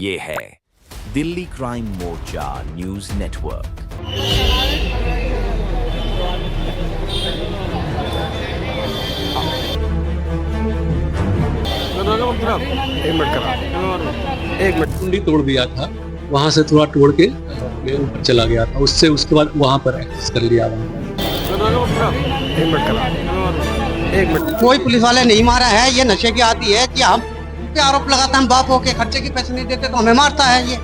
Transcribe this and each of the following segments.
ये है दिल्ली क्राइम मोर्चा news network. एक मिनट कुंडी तोड़ दिया था, वहां से थोड़ा तोड़ के मैं ऊपर चला गया था, उसके बाद वहां पर एक्सेस कर लिया। एक मिनट कोई पुलिस वाले नहीं मारा है। ये नशे की आदि है कि हम पे आरोप लगाते हैं, हम बाप होके खर्चे के पैसे नहीं देते तो हमें मारता है। ये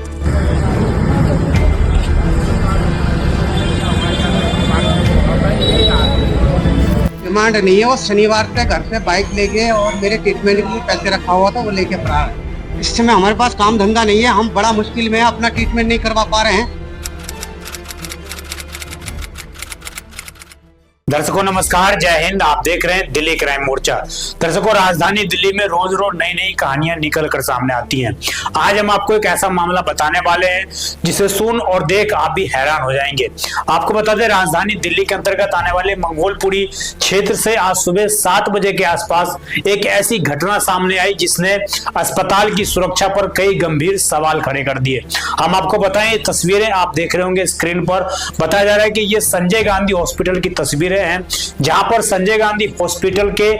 डिमांड नहीं है। वो शनिवार से घर से बाइक ले गए और मेरे ट्रीटमेंट के लिए पैसे रखा हुआ था, वो लेके फरार है। इस समय हमारे पास काम धंधा नहीं है, हम बड़ा मुश्किल में अपना ट्रीटमेंट नहीं करवा पा रहे हैं। दर्शकों नमस्कार, जय हिंद। आप देख रहे हैं दिल्ली क्राइम मोर्चा। दर्शकों, राजधानी दिल्ली में रोज रोज नई नई कहानियां निकल कर सामने आती हैं। आज हम आपको एक ऐसा मामला बताने वाले हैं जिसे सुन और देख आप भी हैरान हो जाएंगे। आपको बता दें, राजधानी दिल्ली के अंतर्गत आने वाले मंगोलपुरी क्षेत्र से आज सुबह 7 बजे के आसपास एक ऐसी घटना सामने आई जिसने अस्पताल की सुरक्षा पर कई गंभीर सवाल खड़े कर दिए। हम आपको बताएं, तस्वीरें आप देख रहे होंगे स्क्रीन पर। बताया जा रहा है कि ये संजय गांधी हॉस्पिटल की तस्वीरें हैं, जहां पर संजय गांधी हॉस्पिटल के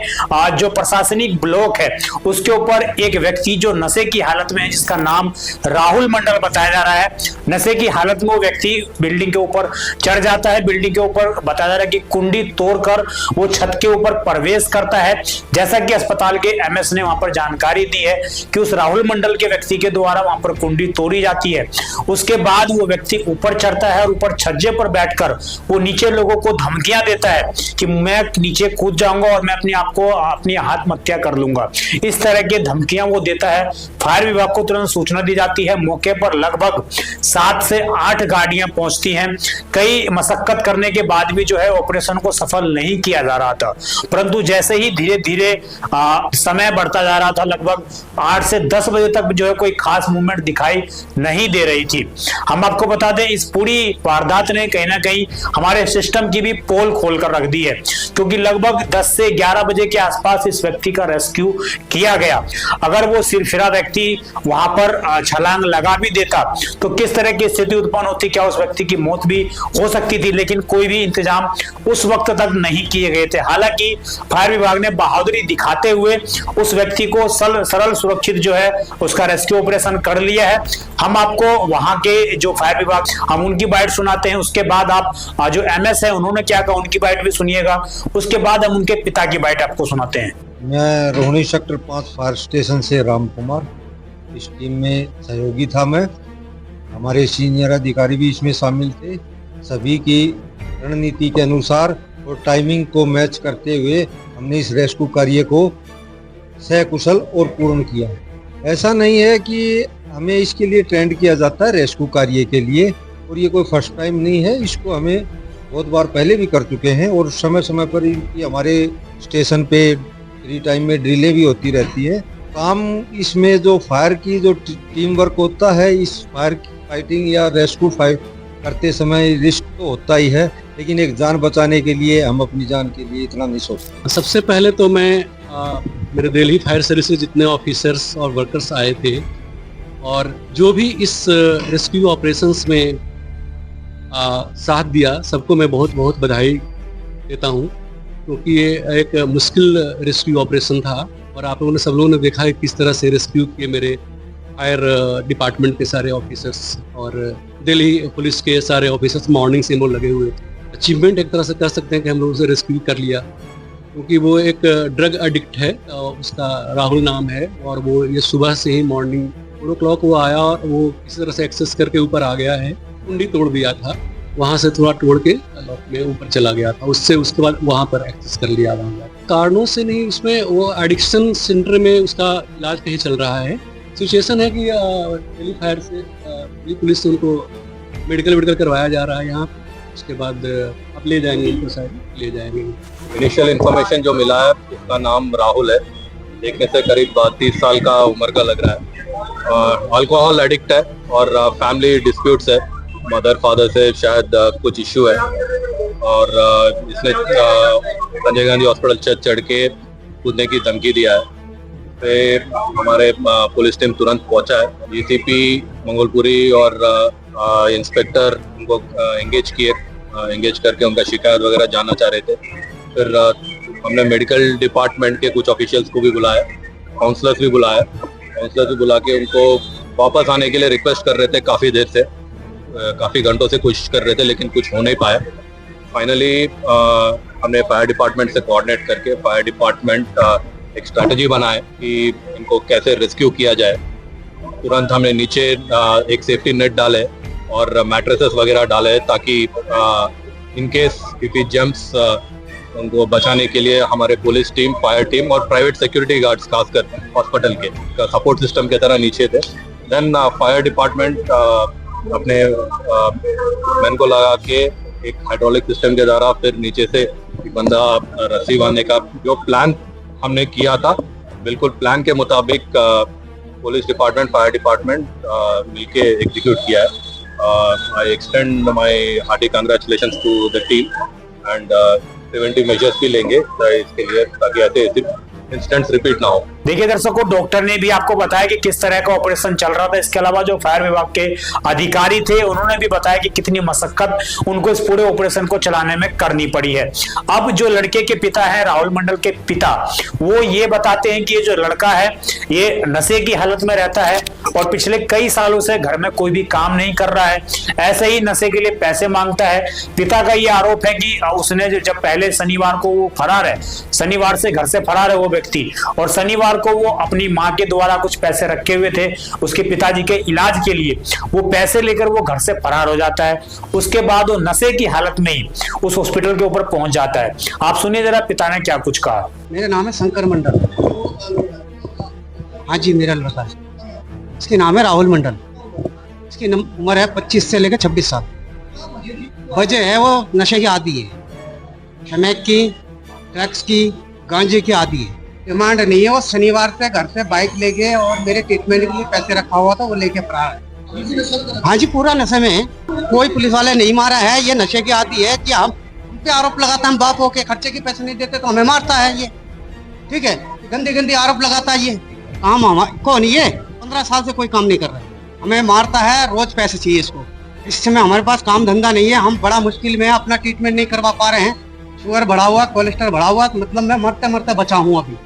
जो प्रशासनिक ब्लॉक है उसके ऊपर एक व्यक्ति जो नशे की हालत में है, जिसका नाम राहुल मंडल बताया जा रहा है। नशे की हालत में वो व्यक्ति बिल्डिंग के ऊपर चढ़ जाता है। बिल्डिंग के ऊपर बताया जा रहा है कि कुंडी तोड़कर वो छत के ऊपर प्रवेश करता है। जैसा कि अस्पताल के एमएस ने वहां पर जानकारी दी है कि उस राहुल मंडल के व्यक्ति के द्वारा वहां पर कुंडी तोड़ी जाती है। उसके बाद वो व्यक्ति ऊपर चढ़ता है और ऊपर छज्जे पर बैठकर वो नीचे लोगों को धमकियां देता है कि मैं नीचे कूद जाऊंगा और मैं अपनी आत्महत्या कर लूंगा। इस तरह की धमकियां वो देता है। फायर विभाग को तुरंत सूचना दी जाती है। मौके पर लगभग 7 से 8 गाड़ियां पहुंचती हैं। कई मशक्कत करने के बाद भी जो है ऑपरेशन को सफल नहीं किया जा रहा था, परंतु जैसे ही धीरे धीरे समय बढ़ता जा रहा था, लगभग 8 से 10 बजे तक जो है कोई खास मूवमेंट दिखाई नहीं दे रही थी। हम आपको बता दें, इस पूरी वारदात ने कहीं ना कहीं हमारे सिस्टम की भी पोल खोल कर रख दी है, क्योंकि लगभग 10 से 11 बजे के आसपास इस व्यक्ति का रेस्क्यू किया गया। अगर वो सिरफिरा व्यक्ति वहां पर छलांग लगा भी देता तो किस तरह की स्थिति उत्पन्न होती, क्या उस व्यक्ति की मौत भी हो सकती थी, लेकिन कोई भी इंतजाम उस वक्त तक नहीं किए गए थे। हालांकि फायर विभाग ने बहादुरी दिखाते हुए उस व्यक्ति को सरल सुरक्षित जो है उसका रेस्क्यू ऑपरेशन कर लिया है। हम आपको वहां के जो फायर विभाग, हम उनकी बाइट सुनाते हैं, उसके बाद आप जो एमएस है उन्होंने क्या कहा उनकी बाइट भी सुनिएगा, उसके बाद हम उनके पिता की बाइट आपको सुनाते हैं। मैं रोहिणी सेक्टर 5 फायर स्टेशन से राम कुमार, इस टीम में सहयोगी था मैं। हमारे सीनियर अधिकारी भी इसमें शामिल थे। सभी की रणनीति के अनुसार और टाइमिंग को मैच करते हुए हमने इस रेस्क्यू कार्य को सकुशल और पूर्ण किया। ऐसा नहीं है कि हमें इसके लिए ट्रेंड किया जाता है रेस्क्यू कार्य के लिए, और ये कोई फर्स्ट टाइम नहीं है। इसको हमें बहुत बार पहले भी कर चुके हैं और समय समय पर इनकी हमारे स्टेशन पे फ्री टाइम में ड्रिलें भी होती रहती है। काम इसमें जो फायर की जो टीम वर्क होता है, इस फायर फाइटिंग या रेस्क्यू फाइट करते समय रिस्क तो होता ही है, लेकिन एक जान बचाने के लिए हम अपनी जान के लिए इतना नहीं सोचते। सबसे पहले तो मैं मेरे दिल्ली फायर सर्विस से जितने ऑफिसर्स और वर्कर्स आए थे और जो भी इस रेस्क्यू ऑपरेशंस में साथ दिया, सबको मैं बहुत बहुत बधाई देता हूं, क्योंकि ये एक मुश्किल रेस्क्यू ऑपरेशन था और आप लोगों ने सब लोगों ने देखा है किस तरह से रेस्क्यू किए मेरे फायर डिपार्टमेंट के सारे ऑफिसर्स और दिल्ली पुलिस के सारे ऑफिसर्स मॉर्निंग से वो लगे हुए थे। अचीवमेंट एक तरह से कर सकते हैं कि हम लोग उसे रेस्क्यू कर लिया, क्योंकि वो एक ड्रग एडिक्ट है, उसका राहुल नाम है, और वो ये सुबह से ही मॉर्निंग 4 o'clock वो आया और वो किसी तरह से एक्सेस करके ऊपर आ गया है। कुंडी तोड़ दिया था, वहां से थोड़ा तोड़ के मैं ऊपर चला गया था, उसके बाद वहां पर एक्सेस कर लिया। वहां कारणों से नहीं, उसमें वो एडिक्शन सेंटर में उसका इलाज कहीं चल रहा है। सिचुएशन है कि दिल्ली फायर से दिल्ली पुलिस से उनको मेडिकल करवाया जा रहा है यहाँ। उसके बाद आप ले जाएंगे उनको, शायद ले जाएंगे। इनिशियल इन्फॉर्मेशन जो मिला है, उसका नाम राहुल है, देखने से करीब 30 साल का उम्र का लग रहा है। अल्कोहल एडिक्ट है और फैमिली डिस्प्यूट्स है, मदर फादर से शायद कुछ इश्यू है, और इसने संजय गांधी हॉस्पिटल छत चढ़ के कूदने की धमकी दिया है। पे हमारे पुलिस टीम तुरंत पहुंचा है। डीसीपी मंगोलपुरी और इंस्पेक्टर उनको एंगेज करके उनका शिकायत वगैरह जानना चाह रहे थे। फिर हमने मेडिकल डिपार्टमेंट के कुछ ऑफिशियल्स को भी बुलाया, काउंसलर्स भी बुला के उनको वापस आने के लिए रिक्वेस्ट कर रहे थे। काफ़ी देर से, काफ़ी घंटों से कोशिश कर रहे थे, लेकिन कुछ हो नहीं पाया। फाइनली हमने फायर डिपार्टमेंट से कोऑर्डिनेट करके फायर डिपार्टमेंट एक स्ट्रैटेजी बनाए कि इनको कैसे रेस्क्यू किया जाए। तुरंत हमने नीचे एक सेफ्टी नेट डाले और मैट्रेसेस वगैरह डाले ताकि in case if it jumps उनको बचाने के लिए हमारे पुलिस टीम, फायर टीम और प्राइवेट सिक्योरिटी गार्ड्स खासकर हॉस्पिटल के सपोर्ट सिस्टम के तरह नीचे थे। देन फायर डिपार्टमेंट अपने मैन को लगा के एक हाइड्रोलिक सिस्टम के द्वारा फिर नीचे से बंदा रस्सी बांधने का जो प्लान हमने किया था, बिल्कुल प्लान के मुताबिक पुलिस डिपार्टमेंट, फायर डिपार्टमेंट मिलके एग्जीक्यूट किया है। I extend my hearty congratulations to the team and preventive measures भी लेंगे इसके लिए ताकि ऐसे इंसिडेंट्स रिपीट ना हो। देखिए दर्शकों, डॉक्टर ने भी आपको बताया कि किस तरह का ऑपरेशन चल रहा था। इसके अलावा जो फायर विभाग के अधिकारी थे उन्होंने भी बताया कि कितनी मशक्कत उनको इस पूरे ऑपरेशन को चलाने में करनी पड़ी है। अब जो लड़के के पिता है, राहुल मंडल के पिता, वो ये बताते हैं कि ये जो लड़का है ये नशे की हालत में रहता है और पिछले कई सालों से घर में कोई भी काम नहीं कर रहा है, ऐसे ही नशे के लिए पैसे मांगता है। पिता का ये आरोप है कि उसने जब पहले शनिवार को वो फरार है, शनिवार से घर से फरार है वो व्यक्ति, और शनिवार को वो अपनी मां के द्वारा कुछ पैसे रखे हुए थे उसके पिताजी के इलाज के लिए, वो पैसे लेकर वो घर से फरार हो जाता है। उसके बाद वो नशे की हालत में ही उस हॉस्पिटल के ऊपर पहुंच जाता है। आप सुनिए जरा पिता ने क्या कुछ कहा। मेरा नाम है शंकर मंडल। हाँ जी, मेरा लड़का है, इसके नाम है राहुल मंडल। इसकी उम्र है 25 से लेकर 26 साल। वजह है वो नशे की आदी है, शमैक की, ड्रग्स की, गांजे की आदी है। डिमांड नहीं है, वो शनिवार से घर से बाइक ले गए और मेरे ट्रीटमेंट के लिए पैसे रखा हुआ था वो लेके फरार है। हाँ जी, पूरा नशे में है। कोई पुलिस वाले नहीं मारा है, ये नशे की आदी है कि हम पे आरोप लगाता है, हम बाप होके खर्चे के पैसे नहीं देते तो हमें मारता है ये। ठीक है, गंदे गंदे आरोप लगाता है ये। काम कौन ये 15 साल से कोई काम नहीं कर रहा है, हमें मारता है, रोज पैसे चाहिए इसको। इस समय हमारे पास काम धंधा नहीं है, हम बड़ा मुश्किल में अपना ट्रीटमेंट नहीं करवा पा रहे हैं। शुगर बढ़ा हुआ, कोलेस्ट्रॉल बढ़ा हुआ, मतलब मैं मरते मरते बचा हूँ अभी।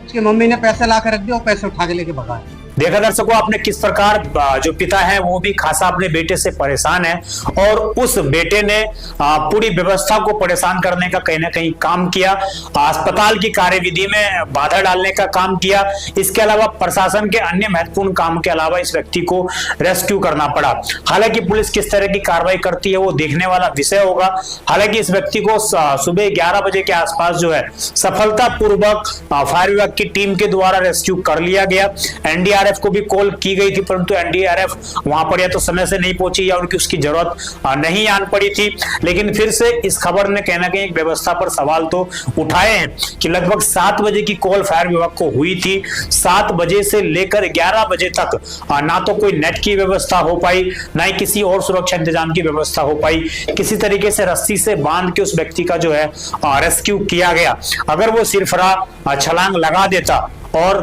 उसकी मम्मी ने पैसे ला कर रख दिया और पैसे उठा के लेके भगा। देखा दर्शकों आपने किस प्रकार जो पिता है वो भी खासा अपने बेटे से परेशान है और उस बेटे ने पूरी व्यवस्था को परेशान करने का कहीं ना कहीं काम किया, अस्पताल की कार्यविधि में बाधा डालने का काम किया। इसके अलावा प्रशासन के अन्य महत्वपूर्ण काम के अलावा इस व्यक्ति को रेस्क्यू करना पड़ा। हालांकि पुलिस किस तरह की कार्रवाई करती है वो देखने वाला विषय होगा। हालांकि इस व्यक्ति को सुबह 11 बजे के आसपास जो है सफलतापूर्वक फायर विभाग की टीम के द्वारा रेस्क्यू कर लिया गया। एनडीआरएफ को भी कॉल की गई थी, परंतु एनडीआरएफ वहां पर या तो समय से नहीं पहुंची या उनकी उसकी जरूरत नहीं आन पड़ी थी। लेकिन फिर से इस खबर ने कहीं ना कहीं एक व्यवस्था पर सवाल तो उठाए हैं कि लगभग 7 बजे की कॉल फायर विभाग को हुई थी। 7 बजे से लेकर 11 बजे तक ना तो कोई नेट की व्यवस्था हो पाई, ना ही किसी और सुरक्षा इंतजाम की व्यवस्था हो पाई। किसी तरीके से रस्सी से बांध के उस व्यक्ति का जो है रेस्क्यू किया गया। अगर वो सिरफरा छलांग लगा देता और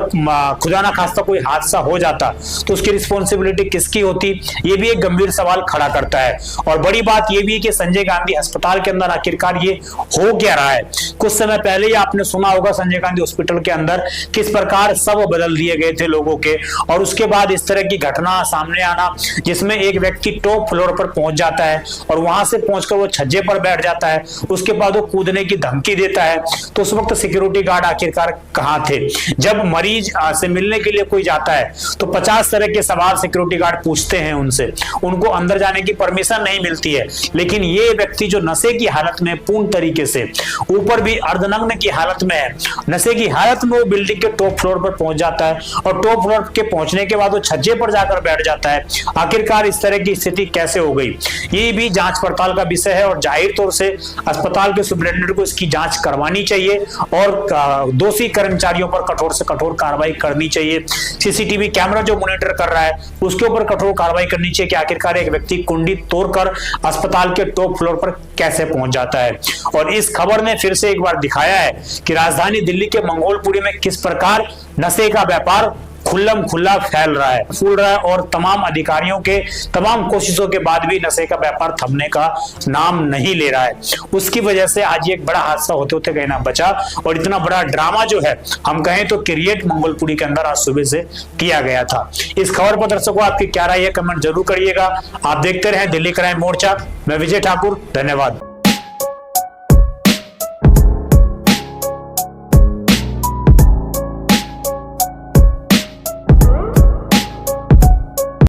खुदा ना खास्ता कोई हादसा हो जाता तो उसकी रिस्पॉन्सिबिलिटी किसकी होती, ये भी एक गंभीर सवाल खड़ा करता है। और बड़ी बात ये भी है कि संजय गांधी अस्पताल के अंदर आखिरकार ये हो क्या रहा है। कुछ समय पहले ही आपने सुना होगा संजय गांधी हॉस्पिटल के अंदर किस प्रकार सब बदल दिए गए थे लोगों के, और उसके बाद इस तरह की घटना सामने आना जिसमें एक व्यक्ति टॉप फ्लोर पर पहुंच जाता है और वहां से पहुंचकर वो छज्जे पर बैठ जाता है, उसके बाद वो कूदने की धमकी देता है। तो उस वक्त सिक्योरिटी गार्ड आखिरकार कहां थे। जब मरीज से मिलने के लिए कोई जाता है तो 50 तरह के सवाल सिक्योरिटी गार्ड पूछते हैं उनसे, उनको अंदर जाने की परमिशन नहीं मिलती है। लेकिन ये व्यक्ति जो नशे की हालत में पूर्ण तरीके से, ऊपर भी अर्धनग्न की हालत में है, नशे की हालत में वो बिल्डिंग के टॉप फ्लोर पर पहुंच जाता है और टॉप फ्लोर के पहुंचने के बाद वो छज्जे पर जाकर बैठ जाता है। आखिरकार इस तरह की स्थिति कैसे हो गई, ये भी जांच पड़ताल का विषय है और जाहिर तौर से अस्पताल के सुपरिटेंडेंट को इसकी जांच करवानी चाहिए और दोषी कर्मचारियों पर कठोर से कठोर कार्रवाई करनी चाहिए। सीसीटीवी कैमरा जो मॉनिटर कर रहा है उसके ऊपर कठोर कार्रवाई करनी चाहिए कि आखिरकार एक व्यक्ति कुंडी तोड़कर अस्पताल के टॉप फ्लोर पर कैसे पहुंच जाता है। और इस खबर ने फिर से एक बार दिखाया है कि राजधानी दिल्ली के मंगोलपुरी में किस प्रकार नशे का व्यापार खुल्लम खुल्ला फैल रहा है और तमाम अधिकारियों के तमाम कोशिशों के बाद भी नशे का व्यापार थमने का नाम नहीं ले रहा है। उसकी वजह से आज एक बड़ा हादसा होते होते कहीं ना बचा और इतना बड़ा ड्रामा जो है हम कहें तो क्रिएट मंगोलपुरी के अंदर आज सुबह से किया गया था। इस खबर पर दर्शकों आपकी क्या राय है, कमेंट जरूर करिएगा। आप देखते रहे दिल्ली क्राइम मोर्चा। मैं विजय ठाकुर, धन्यवाद।